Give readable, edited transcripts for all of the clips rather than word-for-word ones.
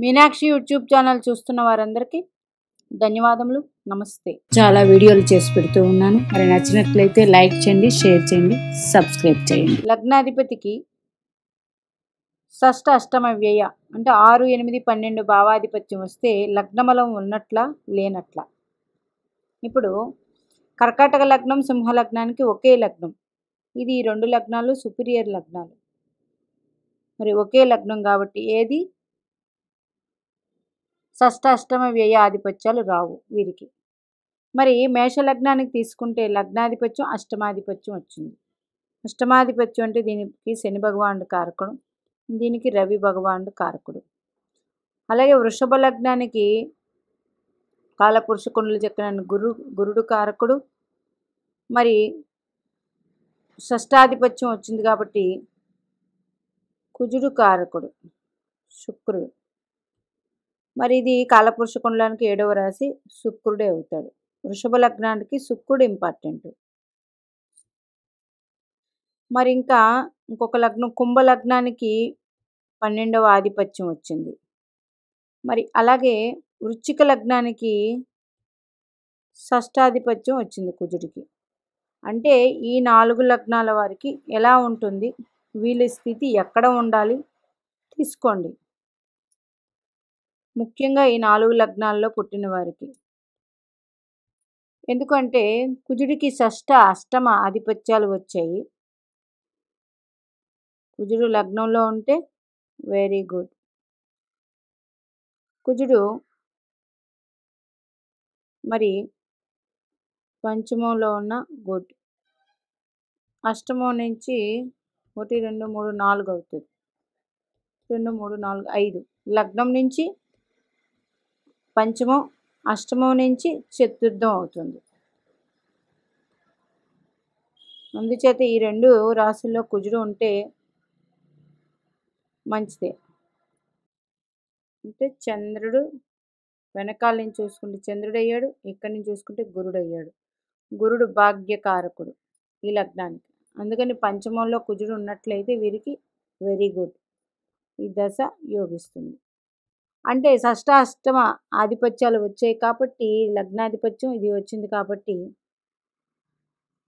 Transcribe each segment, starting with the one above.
Meenakshi YouTube channel చూస్తున్న వారందరికీ ధన్యవాదములు. నమస్తే. చాలా వీడియోలు చేసి పెడుతూ ఉన్నాను. మరి నచ్చినట్లయితే లైక్ చేయండి, షేర్ చేయండి, సబ్స్క్రైబ్ చేయండి. లగ్నాధిపతికి షష్ఠ అష్టమ వ్యయ అంటే 6, 8, 12 భావాధిపత్యం వస్తే లగ్నబలం ఉన్నట్లా లేనట్లా. ఇప్పుడు కర్కాటక లగ్నం సింహ లగ్నానికి ఒకే లగ్నం. ఇది 2 లగ్నాలు సుపీరియర్ లగ్నాలు. మరి ఒకే లగ్నం కాబట్టి ఏది షష్ఠ అష్టమ వ్యయ ఆధిపత్యాలు రావు వీరికి. మరి మేష లగ్నానికి తీసుకుంటే లగ్నాధిపత్యం అష్టమాధిపత్యం వచ్చింది. అష్టమాధిపత్యం అంటే దీనికి శని భగవానుడు కారకుడు, దీనికి రవి భగవానుడు కారకుడు. అలాగే వృషభ లగ్నానికి కాలపురుష కుండల చక్రాన్ని గురుడు కారకుడు. మరి షష్టాధిపత్యం వచ్చింది కాబట్టి కుజుడు కారకుడు శుక్రుడు. మరి ఇది కాలపురుష కుండలానికి 7వ రాశి శుక్రుడే అవుతాడు. వృషభ లగ్నానికి శుక్రుడు ఇంపార్టెంట్. మరి ఇంకొక లగ్నం కుంభ లగ్నానికి 12వ ఆధిపత్యం వచ్చింది. మరి అలాగే వృశ్చిక లగ్నానికి షష్టాధిపత్యం వచ్చింది కుజుడికి. అంటే ఈ 4 లగ్నాల వారికి ఎలా ఉంటుంది, వీళ్ళ స్థితి ఎక్కడ ఉండాలి తీసుకోండి. ముఖ్యంగా ఈ 4 లగ్నాల్లో పుట్టిన వారికి. ఎందుకంటే కుజుడికి షష్ఠ అష్టమ ఆధిపత్యాలు వచ్చాయి. కుజుడు లగ్నంలో ఉంటే వెరీ గుడ్. కుజుడు మరి పంచమంలో ఉన్న గుడ్. అష్టమం నుంచి 1, 2, 3, 4 అవుతుంది. 2, 3, 4, 5 లగ్నం నుంచి పంచమం, అష్టమం నుంచి చతుర్థం అవుతుంది. అందుచేత ఈ 2 రాశుల్లో కుజుడు ఉంటే మంచిదే. అంటే చంద్రుడు వెనకాల నుంచి చూసుకుంటే చంద్రుడు అయ్యాడు, ఇక్కడి నుంచి చూసుకుంటే గురుడు అయ్యాడు. గురుడు భాగ్యకారకుడు ఈ లగ్నానికి. అందుకని పంచమంలో కుజుడు ఉన్నట్లయితే వీరికి వెరీ గుడ్. ఈ దశ యోగిస్తుంది. అంటే షష్ఠ అష్టమ ఆధిపత్యాలు వచ్చాయి కాబట్టి లగ్నాధిపత్యం ఇది వచ్చింది కాబట్టి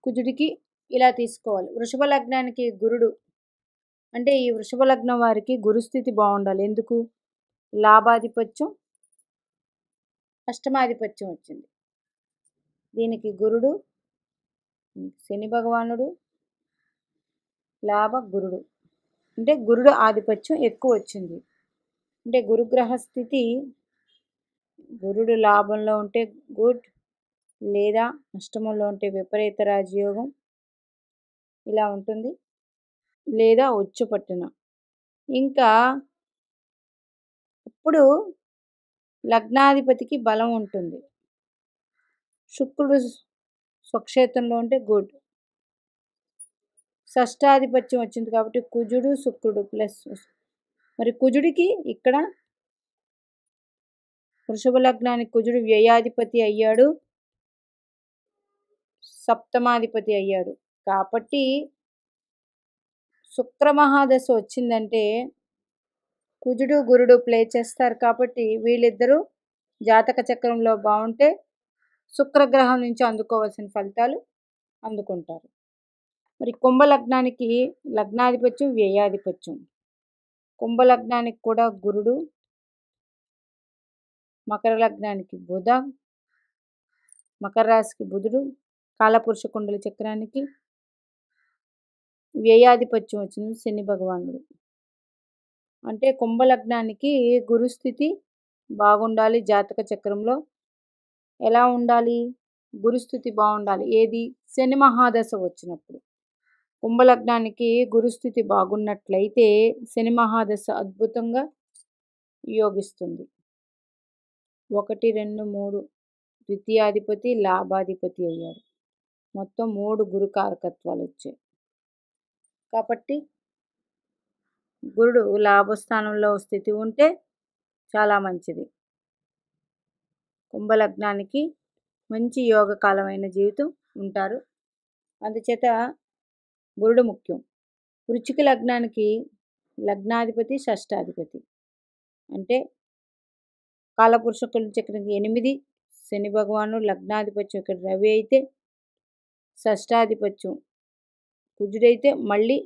కుజుడికి ఇలా తీసుకోవాలి. వృషభ లగ్నానికి గురుడు అంటే ఈ వృషభ లగ్నం వారికి గురుస్థితి బాగుండాలి. ఎందుకు? లాభాధిపత్యం అష్టమాధిపత్యం వచ్చింది. దీనికి గురుడు శని భగవానుడు లాభ గురుడు అంటే గురుడు ఆధిపత్యం ఎక్కువ వచ్చింది. అంటే గురుగ్రహ స్థితి గురుడు లాభంలో ఉంటే గుడ్, లేదా అష్టమంలో ఉంటే విపరీత రాజయోగం ఇలా ఉంటుంది, లేదా ఉచ్చుపట్టున. ఇంకా ఇప్పుడు లగ్నాధిపతికి బలం ఉంటుంది. శుక్రుడు స్వక్షేత్రంలో ఉంటే గుడ్. షష్టాధిపత్యం వచ్చింది కాబట్టి కుజుడు శుక్రుడు ప్లస్. మరి కుజుడికి ఇక్కడ వృషభ లగ్నానికి కుజుడు వ్యయాధిపతి అయ్యాడు, సప్తమాధిపతి అయ్యాడు. కాబట్టి శుక్రమహాదశ వచ్చిందంటే కుజుడు గురుడు ప్లే చేస్తారు. కాబట్టి వీళ్ళిద్దరూ జాతక చక్రంలో బాగుంటే శుక్రగ్రహం నుంచి అందుకోవాల్సిన ఫలితాలు అందుకుంటారు. మరి కుంభలగ్నానికి లగ్నాధిపత్యం వ్యయాధిపత్యం. కుంభలగ్నానికి కూడా గురుడు, మకర లగ్నానికి బుధ, మకర రాశికి బుధుడు, కాలపురుష కుండల చక్రానికి వ్యయాధిపత్యం వచ్చింది శని భగవానుడు. అంటే కుంభలగ్నానికి గురుస్థితి బాగుండాలి. జాతక చక్రంలో ఎలా ఉండాలి? గురుస్థితి బాగుండాలి. ఏది? శని మహాదశ వచ్చినప్పుడు. కుంభలగ్నానికి గురుస్థితి బాగున్నట్లయితే శని మహాదశ అద్భుతంగా యోగిస్తుంది. 1, 2, 3 ద్వితీయాధిపతి లాభాధిపతి అయ్యాడు. మొత్తం 3 గురుకారకత్వాలు వచ్చాయి. కాబట్టి గురుడు లాభస్థానంలో స్థితి ఉంటే చాలా మంచిది. కుంభలగ్నానికి మంచి యోగకాలమైన జీవితం ఉంటారు. అందుచేత గురుడు ముఖ్యం. వృశ్చిక లగ్నానికి లగ్నాధిపతి షష్టాధిపతి అంటే కాలపురుషకుల చక్రానికి 8 శని భగవాను, లగ్నాధిపత్యం ఇక్కడ రవి అయితే, షష్టాధిపత్యం కుజుడైతే, మళ్ళీ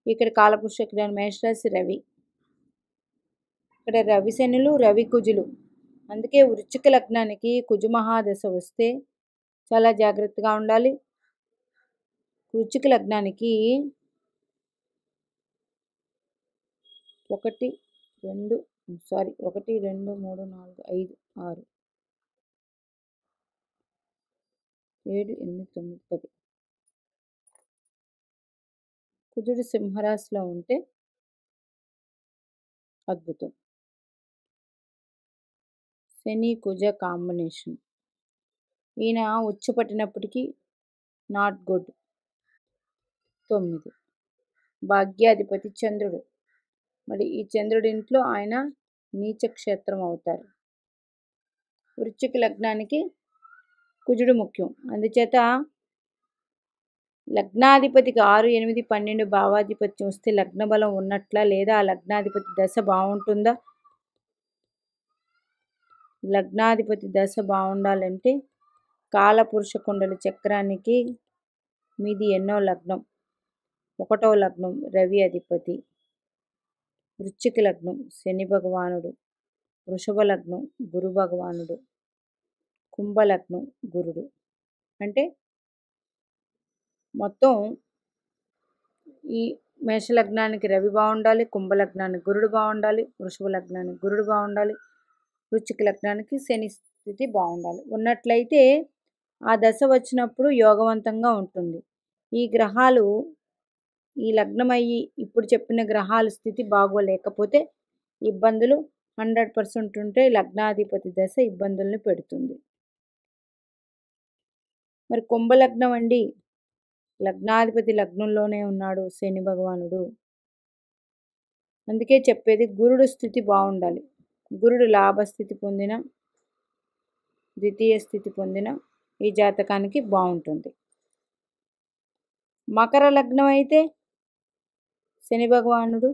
ఇక్కడ కాలపురుష చక్రాన్ని మేషరాశి రవి, ఇక్కడ రవి శనులు రవి కుజులు. అందుకే వృశ్చిక లగ్నానికి కుజు మహాదశ వస్తే చాలా జాగ్రత్తగా ఉండాలి. వృశ్చిక లగ్నానికి 1 2 3 4 5 6 7 8 9 10 కుజుడు సింహరాశిలో ఉంటే అద్భుతం. శని కుజ కాంబినేషన్ ఈయన ఉచ్చపట్టినప్పటికీ నాట్ గుడ్. 9 భాగ్యాధిపతి చంద్రుడు. మరి ఈ చంద్రుడి ఇంట్లో ఆయన నీచ క్షేత్రం అవుతారు. వృశ్చిక లగ్నానికి కుజుడు ముఖ్యం. అందుచేత లగ్నాధిపతికి 6, 8, 12 భావాధిపత్యం వస్తే లగ్న బలం ఉన్నట్లా లేదా ఆ లగ్నాధిపతి దశ బాగుంటుందా? లగ్నాధిపతి దశ బాగుండాలంటే కాలపురుష కుండలి చక్రానికి మీది ఎన్నో లగ్నం? 1వ లగ్నం రవి అధిపతి, వృశ్చిక లగ్నం శని భగవానుడు, వృషభ లగ్నం గురు భగవానుడు, కుంభలగ్నం గురుడు. అంటే మొత్తం ఈ మేషలగ్నానికి రవి బాగుండాలి, కుంభలగ్నానికి గురుడు బాగుండాలి, వృషభ లగ్నానికి గురుడు బాగుండాలి, వృశ్చిక లగ్నానికి శని స్థితి బాగుండాలి. ఉన్నట్లయితే ఆ దశ వచ్చినప్పుడు యోగవంతంగా ఉంటుంది. ఈ గ్రహాలు ఈ లగ్నం అయ్యి ఇప్పుడు చెప్పిన గ్రహాల స్థితి బాగోలేకపోతే ఇబ్బందులు 100% ఉంటే లగ్నాధిపతి దశ ఇబ్బందుల్ని పెడుతుంది. మరి కుంభలగ్నం అండి, లగ్నాధిపతి లగ్నంలోనే ఉన్నాడు శని భగవానుడు. అందుకే చెప్పేది గురుడు స్థితి బాగుండాలి. గురుడు లాభస్థితి పొందిన, ద్వితీయ స్థితి పొందిన ఈ జాతకానికి బాగుంటుంది. మకర లగ్నం అయితే శని భగవానుడు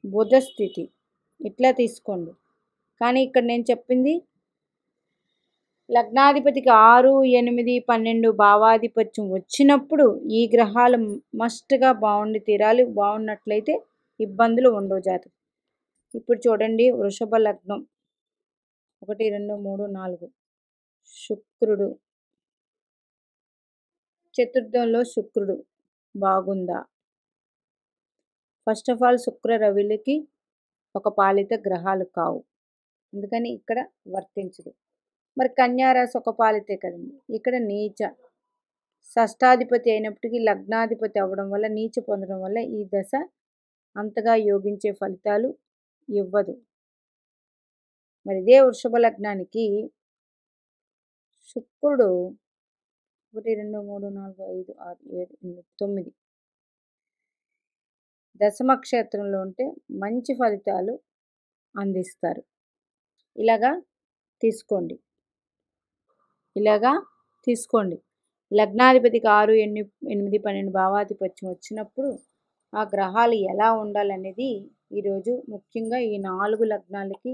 బుధ స్థితి ఇట్లా తీసుకోండి. కానీ ఇక్కడ నేను చెప్పింది లగ్నాధిపతికి 6, 8, 12 భావాధిపత్యం వచ్చినప్పుడు ఈ గ్రహాలు మస్ట్గా బాగుండి తీరాలి. బాగున్నట్లయితే ఇబ్బందులు ఉండవు జాతకం. ఇప్పుడు చూడండి, వృషభ లగ్నం 1 2 3 4 శుక్రుడు చతుర్థంలో శుక్రుడు బాగుందా? ఫస్ట్ ఆఫ్ ఆల్ శుక్ర రవిలకి ఒక పాలిత గ్రహాలు కావు, అందుకని ఇక్కడ వర్తించదు. మరి కన్యారాశి ఒక పాలితే కదండి, ఇక్కడ నీచ షష్టాధిపతి అయినప్పటికీ లగ్నాధిపతి అవ్వడం వల్ల నీచ పొందడం వల్ల ఈ దశ అంతగా యోగించే ఫలితాలు ఇవ్వదు. మరి ఇదే వృషభ లగ్నానికి శుక్రుడు 1 2 3 4 5 6 7 8 9 దశమ క్షేత్రంలో ఉంటే మంచి ఫలితాలు అందిస్తారు. ఇలాగా తీసుకోండి. లగ్నాధిపతికి 6, 8, 12 భావాధిపత్యం వచ్చినప్పుడు ఆ గ్రహాలు ఎలా ఉండాలనేది ఈరోజు ముఖ్యంగా ఈ 4 లగ్నాలకి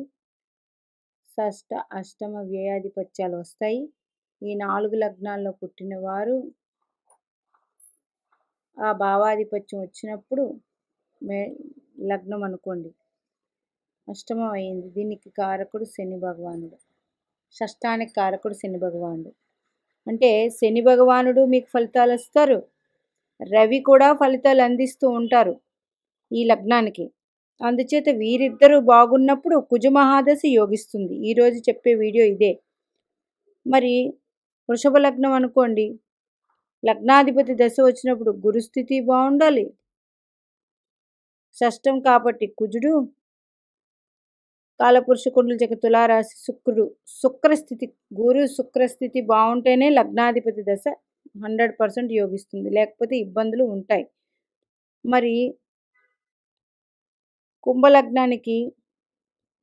షష్ట అష్టమ వ్యయాధిపత్యాలు వస్తాయి. ఈ 4 లగ్నాల్లో పుట్టిన వారు ఆ భావాధిపత్యం వచ్చినప్పుడు లగ్నం అనుకోండి అష్టమం అయింది, దీనికి కారకుడు శని భగవానుడు, షష్టానికి కారకుడు శని భగవానుడు. అంటే శని భగవానుడు మీకు ఫలితాలు ఇస్తారు, రవి కూడా ఫలితాలు అందిస్తూ ఉంటారు ఈ లగ్నానికి. అందుచేత వీరిద్దరూ బాగున్నప్పుడు కుజ మహాదశ యోగిస్తుంది. ఈరోజు చెప్పే వీడియో ఇదే. మరి వృషభ లగ్నం అనుకోండి, లగ్నాధిపతి దశ వచ్చినప్పుడు గురుస్థితి బాగుండాలి, షష్టం కాబట్టి కుజుడు, కాలపురుష కుండలి చక్ర తులారాశి శుక్రుడు, శుక్రస్థితి గురు శుక్రస్థితి బాగుంటేనే లగ్నాధిపతి దశ 100% యోగిస్తుంది, లేకపోతే ఇబ్బందులు ఉంటాయి. మరి కుంభలగ్నానికి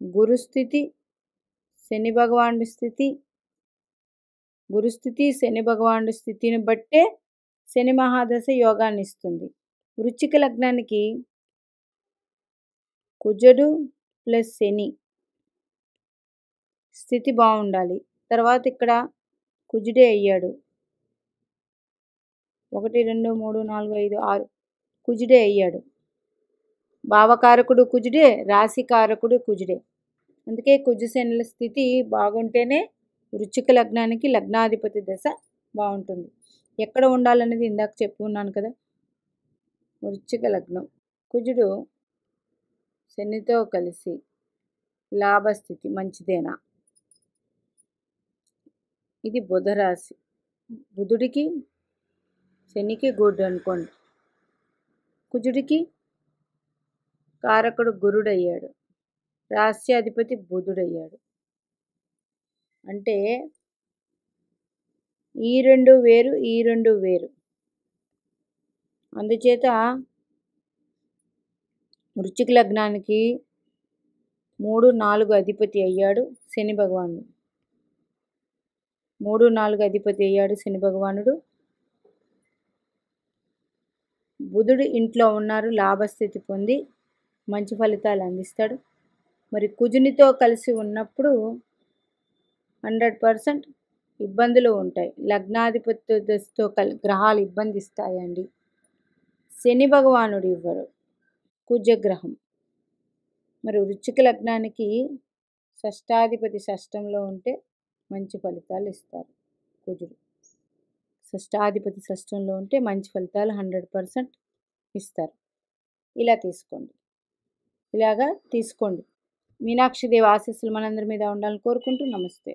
గురుస్థితి శని భగవానుడి స్థితి, గురుస్థితి శని భగవానుడి స్థితిని బట్టే శని మహాదశ యోగాన్ని ఇస్తుంది. వృశ్చిక లగ్నానికి కుజుడు ప్లస్ శని స్థితి బాగుండాలి. తర్వాత ఇక్కడ కుజుడే అయ్యాడు. 1 2 3 4 5 6 కుజుడే అయ్యాడు. భావకారకుడు కుజుడే, రాశికారకుడు కుజుడే. అందుకే కుజశనుల స్థితి బాగుంటేనే వృశ్చిక లగ్నానికి లగ్నాధిపతి దశ బాగుంటుంది. ఎక్కడ ఉండాలనేది ఇందాక చెప్పుకున్నాను కదా. వృశ్చిక లగ్నం కుజుడు శనితో కలిసి లాభస్థితి మంచిదేనా? ఇది బుధరాశి. బుధుడికి శనికి గుడ్ అనుకోండి. కుజుడికి కారకుడు గురుడయ్యాడు. రాశ్యాధిపతి బుధుడయ్యాడు. అంటే ఈ రెండు వేరు, ఈ రెండు వేరు. అందుచేత వృశ్చిక లగ్నానికి 3 4 అధిపతి అయ్యాడు శని భగవానుడు. 3 4 అధిపతి అయ్యాడు శని భగవానుడు. బుధుడు ఇంట్లో ఉన్నారు, లాభస్థితి పొంది మంచి ఫలితాలు అందిస్తాడు. మరి కుజునితో కలిసి ఉన్నప్పుడు 100% ఇబ్బందులు ఉంటాయి. లగ్నాధిపతితో గ్రహాలు ఇబ్బందిస్తాయండి. శని భగవానుడు ఇవ్వరు, కుజగ్రహం. మరి వృశ్చిక లగ్నానికి షష్టాధిపతి షష్టంలో ఉంటే మంచి ఫలితాలు ఇస్తారు. కుజుడు షష్టాధిపతి షష్టంలో ఉంటే మంచి ఫలితాలు 100% ఇస్తారు. ఇలా తీసుకోండి, ఇలాగా తీసుకోండి. మీనాక్షిదేవి ఆశీస్సులు మనందరి మీద ఉండాలని కోరుకుంటూ నమస్తే.